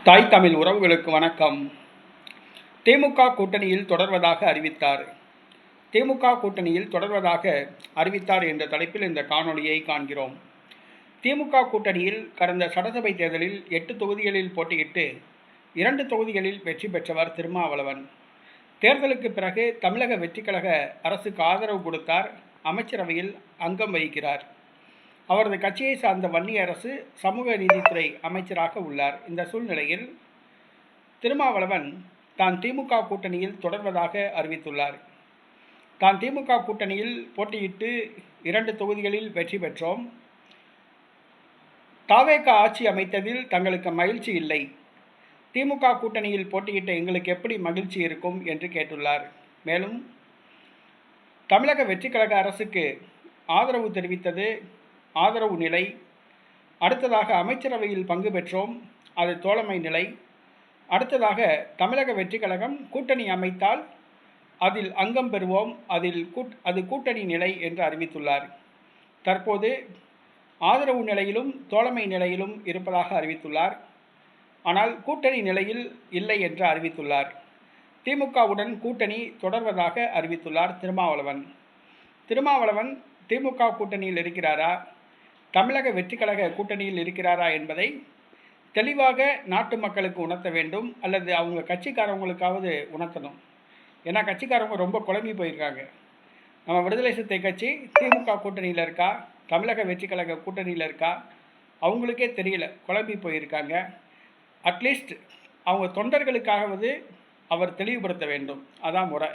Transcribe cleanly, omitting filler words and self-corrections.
தாய் தமிழ் உறவுகளுக்கு வணக்கம். திமுக கூட்டணியில் தொடர்வதாக அறிவித்தார். திமுக கூட்டணியில் தொடர்வதாக அறிவித்தார் என்ற தலைப்பில் இந்த காணொளியை காண்கிறோம். திமுக கூட்டணியில் கடந்த சட்டசபை தேர்தலில் 8 தொகுதிகளில் போட்டியிட்டு 2 தொகுதிகளில் வெற்றி பெற்றவர் திருமாவளவன். தேர்தலுக்கு பிறகு தமிழக வெற்றிக்கழக அரசுக்கு ஆதரவு கொடுத்தார். அமைச்சரவையில் அங்கம் வகிக்கிறார். அவரது கட்சியை சார்ந்த வன்னியரசு சமூக நீதித்துறை அமைச்சராக உள்ளார். இந்த சூழ்நிலையில் திருமாவளவன் தான் திமுக கூட்டணியில் தொடர்வதாக அறிவித்துள்ளார். தான் திமுக கூட்டணியில் போட்டியிட்டு 2 தொகுதிகளில் வெற்றி பெற்றோம். தவேக ஆட்சி அமைத்ததில் தங்களுக்கு மகிழ்ச்சி இல்லை. திமுக கூட்டணியில் போட்டியிட்ட எங்களுக்கு எப்படி மகிழ்ச்சி இருக்கும் என்று கேட்டுள்ளார். மேலும் தமிழக வெற்றிக்கழக அரசுக்கு ஆதரவு தெரிவித்தது ஆதரவு நிலை. அடுத்ததாக அமைச்சரவையில் பங்கு பெற்றோம், அது தோழமை நிலை. அடுத்ததாக தமிழக வெற்றிக்கழகம் கூட்டணி அமைத்தால் அதில் அங்கம் பெறுவோம், அது கூட்டணி நிலை என்று அறிவித்துள்ளார். தற்போது ஆதரவு நிலையிலும் தோழமை நிலையிலும் இருப்பதாக அறிவித்துள்ளார். ஆனால் கூட்டணி நிலையில் இல்லை என்று அறிவித்துள்ளார். திமுகவுடன் கூட்டணி தொடர்வதாக அறிவித்துள்ளார் திருமாவளவன் திமுக கூட்டணியில் இருக்கிறாரா, தமிழக வெற்றிக்கழக கூட்டணியில் இருக்கிறாரா என்பதை தெளிவாக நாட்டு மக்களுக்கு உணர்த்த வேண்டும், அல்லது அவங்க கட்சிக்காரவங்களுக்காவது உணர்த்தணும். ஏன்னா கட்சிக்காரவங்க ரொம்ப குழம்பி போயிருக்காங்க. நம்ம விடுதலை சிறுத்தை கட்சி திமுக கூட்டணியில் இருக்கா, தமிழக வெற்றிக்கழக கூட்டணியில் இருக்கா, அவங்களுக்கே தெரியல, குழம்பி போயிருக்காங்க. அட்லீஸ்ட் அவங்க தொண்டர்களுக்காகவது அவர் தெளிவுபடுத்த வேண்டும். அதான் முறை.